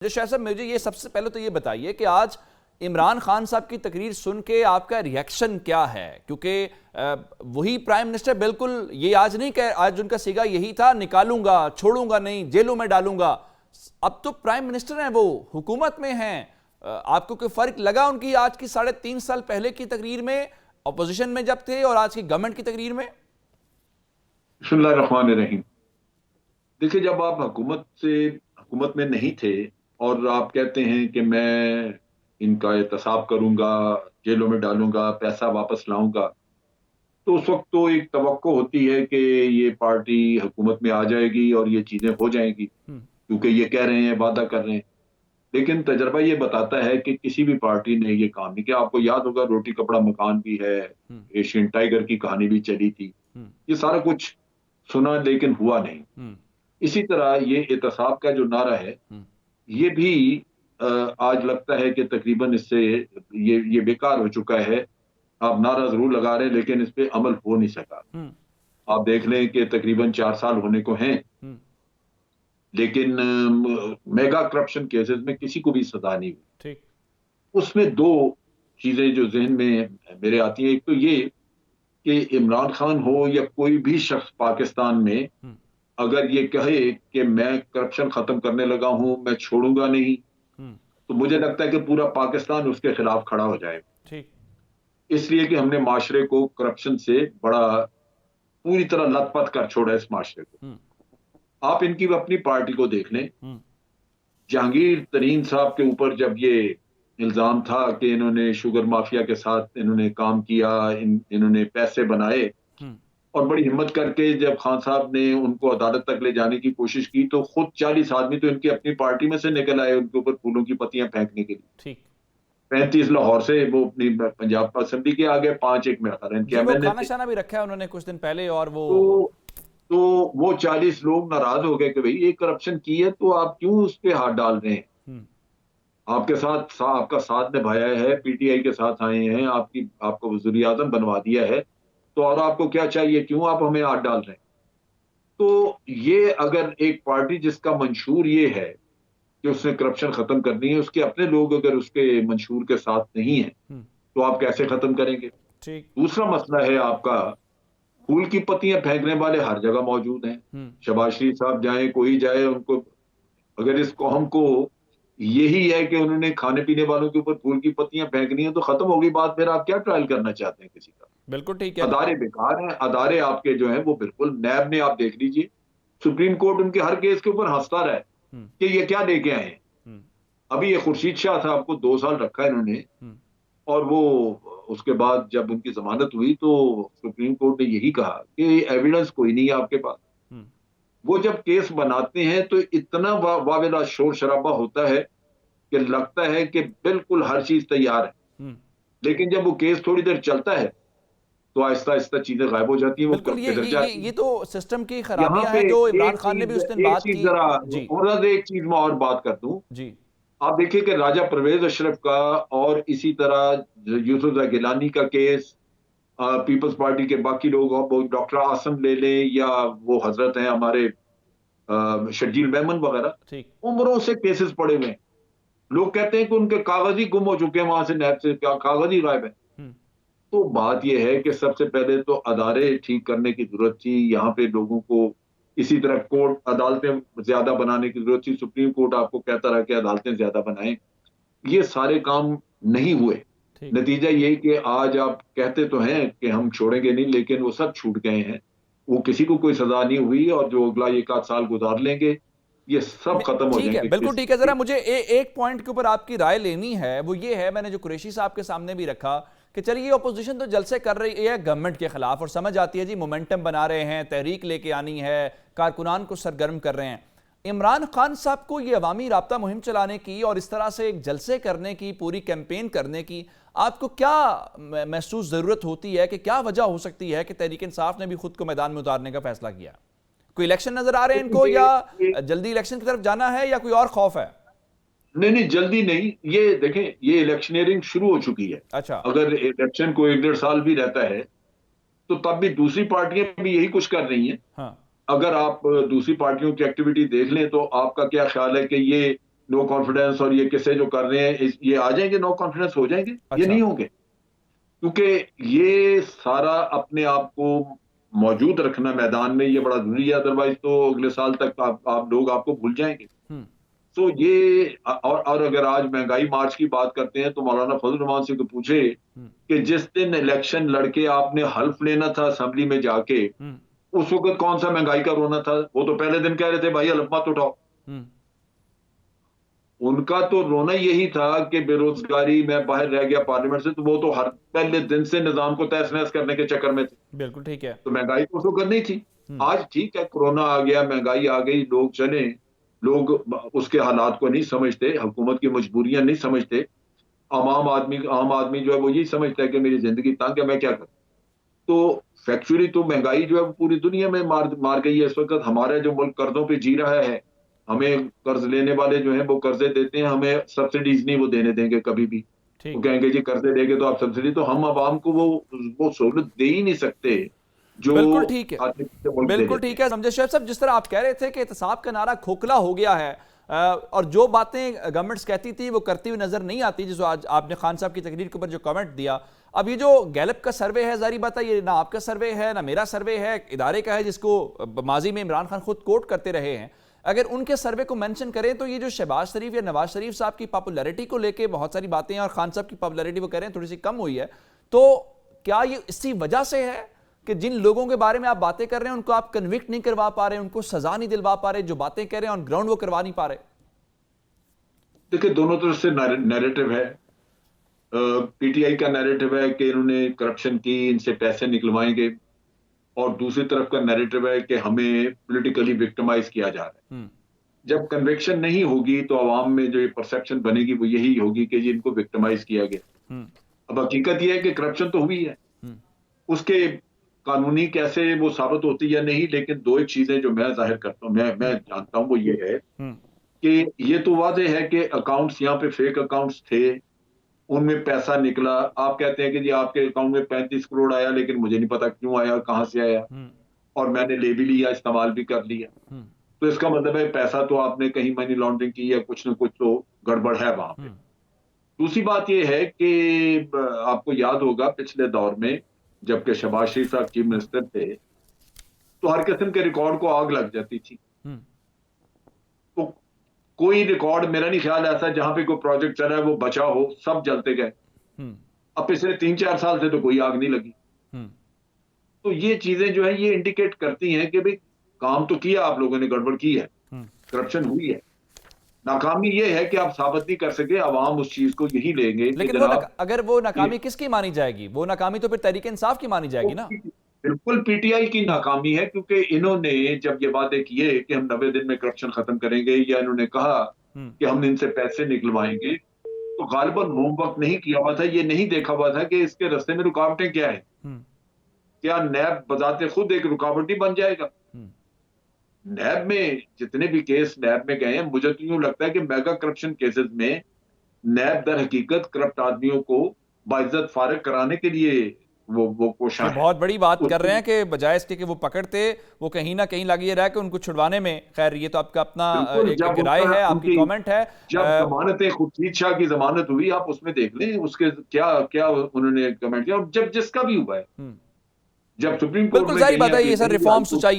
जो शाह साहब, मुझे ये सबसे पहले तो ये बताइए कि आज इमरान खान साहब की तकरीर सुन के आपका रिएक्शन क्या है? क्योंकि वही प्राइम मिनिस्टर बिल्कुल ये आज नहीं कह, आज उनका सीगा यही था, निकालूंगा, छोड़ूंगा नहीं, जेलों में डालूंगा। अब तो प्राइम मिनिस्टर हैं, वो हुकूमत में हैं। आपको कोई फर्क लगा उनकी आज की 3.5 साल पहले की तकरीर में, अपोजिशन में जब थे, और आज की गवर्नमेंट की तकरीर में? बिस्मिल्लाहिर्रहमानिर्रहीम। देखिए, जब आप हुकूमत में नहीं थे और आप कहते हैं कि मैं इनका एहतसाब करूंगा, जेलों में डालूंगा, पैसा वापस लाऊंगा, तो उस वक्त तो एक तवक्को होती है कि ये पार्टी हुकूमत में आ जाएगी और ये चीजें हो जाएंगी, हम्म। क्योंकि ये कह रहे हैं, वादा कर रहे हैं। लेकिन तजर्बा ये बताता है कि किसी भी पार्टी ने ये काम नहीं किया। आपको याद होगा, रोटी कपड़ा मकान भी है, हम्म। एशियन टाइगर की कहानी भी चली थी। हम्म। ये सारा कुछ सुना, लेकिन हुआ नहीं। हम्म। इसी तरह ये एहतसाब का जो नारा है, हम्म। ये भी आज लगता है कि तकरीबन इससे ये बेकार हो चुका है। आप नारा जरूर लगा रहे हैं, लेकिन इस पे अमल हो नहीं सका। हम्म। आप देख लें कि तकरीबन 4 साल होने को हैं, हम्म। लेकिन मेगा करप्शन केसेस में किसी को भी सजा नहीं हुई। ठीक। उसमें दो चीजें जो जहन में मेरे आती हैं। एक तो ये कि इमरान खान हो या कोई भी शख्स पाकिस्तान में, हम्म। अगर ये कहे कि मैं करप्शन खत्म करने लगा हूं, मैं छोड़ूंगा नहीं, हम्म। तो मुझे लगता है कि पूरा पाकिस्तान उसके खिलाफ खड़ा हो जाएगा। ठीक। इसलिए कि हमने माशरे को करप्शन से बड़ा पूरी तरह लथपथ कर छोड़ा है इस माशरे को। हम्म। आप इनकी अपनी पार्टी को देख लें। हम्म। जहांगीर तरीन साहब के ऊपर जब ये इल्जाम था कि इन्होंने शुगर माफिया के साथ इन्होंने काम किया, इन्होंने पैसे बनाए, हम्म। और बड़ी हिम्मत करके जब खान साहब ने उनको अदालत तक ले जाने की कोशिश की, तो खुद 40 आदमी तो इनकी अपनी पार्टी में से निकल आए उनके ऊपर फूलों की पत्तियां फेंकने के लिए। ठीक। 35 लाहौर से वो अपनी पंजाब असेंबली के आगे, 5 एक में आता इनके जी, वो एमएनए खाना थे। शाना भी रखा है उन्होंने कुछ दिन पहले, और वो तो तो वो 40 लोग नाराज हो गए कि भाई ये करप्शन की है, तो आप क्यों उस पे हाथ डाल रहे हैं? हम्म। आपका साथ निभाया है, पीटीआई के साथ आए हैं, आपको वज़ीर आज़म बनवा दिया है, तो और आपको क्या चाहिए? क्यों आप हमें हाथ डाल रहे हैं? तो ये अगर एक पार्टी जिसका मंशूर ये है कि उसने करप्शन खत्म करनी है, उसके अपने लोग अगर उसके मंशूर के साथ नहीं है, हम्म। तो आप कैसे खत्म करेंगे? ठीक। दूसरा मसला है आपका, फूल की पत्तियां फेंकने वाले हर जगह मौजूद हैं। हम्म। शहबाज शरीफ साहब जाए, कोई जाए, उनको अगर इस कौम को यही है कि उन्होंने खाने पीने वालों के ऊपर फूल की पत्तियां फेंकनी है, तो खत्म होगी बात। फिर आप क्या ट्रायल करना चाहते हैं किसी का? बिल्कुल ठीक है। अदारे बेकार हैं, अदारे आपके जो हैं वो बिल्कुल, नैब ने आप देख लीजिए, सुप्रीम कोर्ट उनके हर केस के ऊपर हंसता रहा है हम्म। कि ये क्या लेके आए हैं। हम्म। अभी ये खुर्शीद शाह साहब को 2 साल रखा है इन्होंने, हम्म। और वो उसके बाद जब उनकी जमानत हुई तो सुप्रीम कोर्ट ने यही कहा कि एविडेंस कोई नहीं है आपके पास। हम्म। वो जब केस बनाते हैं तो इतना वावेला शोर शराबा होता है कि लगता है कि बिल्कुल हर चीज तैयार है, हम्म। लेकिन जब वो केस थोड़ी देर चलता है तो आहिस्ता आहिस्ता चीजें गायब हो जाती हैं, वो बिल्कुल, ये किधर ये ये जाती ये हैं। तो सिस्टम की यहाँ खराबियां पे हैं, जो इमरान एक खान ने भी उस दिन चीज एक बात चीज की। जरा, जी। और एक चीज मैं और बात कर दूं। जी। आप देखिए कि राजा परवेज अशरफ का और इसी तरह यूसुफ गिलानी का केस, पीपल्स पार्टी के बाकी लोग, वो डॉक्टर आसम ले लें या वो हजरत हैं हमारे शर्जील मेमन वगैरह, ठीक। उम्रों से केसेस पड़े हुए हैं। लोग कहते हैं कि उनके कागज ही गुम हो चुके हैं, वहां से नैब से क्या कागज ही गायब है। हम्म। तो बात यह है कि सबसे पहले तो अदारे ठीक करने की जरूरत थी, यहाँ पे लोगों को इसी तरह कोर्ट अदालतें ज्यादा बनाने की जरूरत थी। सुप्रीम कोर्ट आपको कहता रहा कि अदालतें ज्यादा बनाएं, ये सारे काम नहीं हुए। ठीक। नतीजा ये कि आज आप कहते तो हैं कि हम छोड़ेंगे नहीं, लेकिन वो सब छूट गए हैं। वो किसी को कोई सजा नहीं हुई, और जो अगला 1 आध साल गुजार लेंगे, ये सब खत्म हो ठीक है, जाएंगे बिल्कुल केसेस। ठीक है। जरा मुझे एक पॉइंट के ऊपर आपकी राय लेनी है, वो ये है, मैंने जो कुरैशी साहब के सामने भी रखा कि चलिए ये अपोजिशन तो जलसे कर रही है गवर्नमेंट के खिलाफ, और समझ आती है जी, मोमेंटम बना रहे हैं, तहरीक लेके आनी है, कारकुनान को सरगर्म कर रहे हैं। इमरान खान साहब को ये अवामी राब्ता मुहिम चलाने की और इस तरह से एक जलसे करने की, पूरी कैंपेन करने की, आपको क्या महसूस ज़रूरत होती है, कि क्या वजह हो सकती है कि तहरीक इंसाफ ने भी खुद को मैदान में उतारने का फैसला किया? कोई इलेक्शन नजर आ रहे हैं इनको, या ये जल्दी इलेक्शन की तरफ जाना है, या कोई और खौफ है? नहीं नहीं, जल्दी नहीं। ये देखें, ये इलेक्शनियरिंग शुरू हो चुकी है। अच्छा। अगर इलेक्शन को 1 डेढ़ साल भी रहता है, तो तब भी दूसरी पार्टियां भी यही कुछ कर रही हैं। हाँ। अगर आप दूसरी पार्टियों की एक्टिविटी देख लें, तो आपका क्या ख्याल है कि ये नो कॉन्फिडेंस और ये किस्से जो कर रहे हैं ये आ जाएंगे, नो कॉन्फिडेंस हो जाएंगे? ये अच्छा। नहीं होंगे, क्योंकि ये सारा अपने आप को मौजूद रखना मैदान में ये बड़ा जरूरी है, अदरवाइज तो अगले साल तक आप लोग आपको भूल जाएंगे। हम्म। तो ये और अगर आज महंगाई मार्च की बात करते हैं तो मौलाना फजल रहमान से तो पूछे हम्म। कि जिस दिन इलेक्शन लड़के आपने हल्फ लेना था असेंबली में जाके, हम्म। उस वक्त कौन सा महंगाई का रोना था? वो तो पहले दिन कह रहे थे भाई हल्फ मत उठाओ। हम्म। उनका तो रोना यही था कि बेरोजगारी में बाहर रह गया पार्लियामेंट से, तो वो तो हर पहले दिन से निजाम को तहस नहस करने के चक्कर में थे। बिल्कुल ठीक है। तो महंगाई तो उसको करनी थी। हम्म। आज ठीक है, कोरोना आ गया, महंगाई आ गई, लोग चले, लोग उसके हालात को नहीं समझते, हुकूमत की मजबूरियां नहीं समझते। आम आदमी जो है वो यही समझता है कि मेरी जिंदगी तंग है, मैं क्या करूं। तो फैक्चुअली तो महंगाई जो है वो पूरी दुनिया में मार मार गई है इस वक्त। हमारा जो मुल्क कर्जों पे जी रहा है, हमें कर्ज लेने वाले जो हैं वो कर्जे देते हैं, हमें सब्सिडीज नहीं वो देने देंगे कभी भी। वो ठीक है। कहेंगे जी कर्जे देंगे तो आप सब्सिडी, तो हम आवाम को वो सहूलत दे ही नहीं सकते जो बिल्कुल ठीक है। आते पीछे मुल्क दे बिल्कुल देते ठीक हैं। है समझे शेख साहब, जिस तरह आप कह रहे थे कि एहतसाब का नारा खोखला हो गया है, और जो बातें गवर्नमेंट्स कहती थी वो करती हुई नजर नहीं आती, जिसको आज आपने खान साहब की तकरीर के ऊपर जो कमेंट दिया। अब ये जो गैलप का सर्वे है, जारी बात है ये ना आपका सर्वे है ना मेरा सर्वे है, इदारे का है जिसको माजी में इमरान खान खुद कोट करते रहे हैं। अगर उनके सर्वे को मेंशन करें तो ये जो शहबाज शरीफ या नवाज शरीफ साहब की पॉपुलैरिटी को लेके बहुत सारी बातें हैं, और खान साहब की पॉपुलैरिटी वो कह रहे हैं थोड़ी सी कम हुई है, तो क्या ये इसी वजह से है कि जिन लोगों के बारे में आप बातें कर रहे हैं उनको आप कन्विक्ट नहीं करवा पा रहे, उनको सजा नहीं दिलवा पा रहे, जो बातें कह रहे हैं ऑन ग्राउंड वो करवा नहीं पा रहे? देखिए, दोनों तरफ से नैरेटिव है। पीटीआई का नैरेटिव है कि इन्होंने करप्शन की, इनसे पैसे निकलवाएंगे, और दूसरी तरफ का नैरेटिव है कि हमें पॉलिटिकली विक्टिमाइज किया जा रहा है। जब कन्विक्शन नहीं होगी तो आवाम में जो ये परसेप्शन बनेगी वो यही होगी कि जी इनको विक्टिमाइज किया गया। अब हकीकत ये है कि करप्शन तो हुई है, उसके कानूनी कैसे वो साबित होती है या नहीं, लेकिन दो एक चीजें जो मैं जाहिर करता हूँ, मैं जानता हूँ, वो ये है कि ये तो वाज़ेह है कि अकाउंट्स यहाँ पे फेक अकाउंट्स थे, उनमें पैसा निकला। आप कहते हैं कि जी आपके अकाउंट में 35 करोड़ आया, लेकिन मुझे नहीं पता क्यों आया, कहां से आया, और मैंने ले भी लिया, इस्तेमाल भी कर लिया। तो इसका मतलब है पैसा तो आपने कहीं मनी लॉन्ड्रिंग की या कुछ ना कुछ तो गड़बड़ है वहां पे। दूसरी बात यह है कि आपको याद होगा पिछले दौर में जबकि शहबाज शरीफ साहब चीफ मिनिस्टर थे तो हर किस्म के रिकॉर्ड को आग लग जाती थी। तो कोई रिकॉर्ड मेरा नहीं ख्याल ऐसा जहां पे कोई प्रोजेक्ट चला है वो बचा हो, सब जलते गए। अब पिछले 3-4 साल से तो कोई आग नहीं लगी। तो ये चीजें जो है ये इंडिकेट करती हैं कि भाई काम तो किया आप लोगों ने, गड़बड़ की है, करप्शन हुई है। नाकामी ये है कि आप साबित नहीं कर सके, अवाम उस चीज को यही लेंगे। लेकिन अगर वो नाकामी किसकी मानी जाएगी? वो नाकामी तो फिर तहरीक इंसाफ की मानी जाएगी ना। बिल्कुल पीटीआई की नाकामी है, क्योंकि इन्होंने जब ये वादे किए कि हम 90 दिन में करप्शन खत्म करेंगे, या इन्होंने कहा कि हम इनसे पैसे निकलवाएंगे, तो गालिबन होमवर्क नहीं किया हुआ था, ये नहीं देखा हुआ था कि इसके रास्ते में रुकावटें क्या है। क्या नैब बजाते खुद एक रुकावट ही बन जाएगा? नैब में जितने भी केस नैब में गए हैं, मुझे तो यूं लगता है कि मेगा करप्शन केसेस में नैब दर हकीकत करप्ट आदमियों को बाइज्जत फारिग कराने के लिए वो कोशिश है। बहुत बड़ी बात कर रहे हैं कि बजाय इसके कि वो पकड़ते, वो कहीं ना कहीं लग ये रहा है कि उनको छुड़वाने में। खैर ये तो आपका अपना एक राय है, आपकी कमेंट है। जब जमानतें खुर्शीद शाह की जमानत हुई, आप उसमें देख लें उसके क्या क्या उन्होंने कमेंट किया, और जब जिसका भी हुआ है, जब सुप्रीम कोर्ट में बिल्कुल जाहिर बात है ये सर रिफॉर्म्स चाहिए।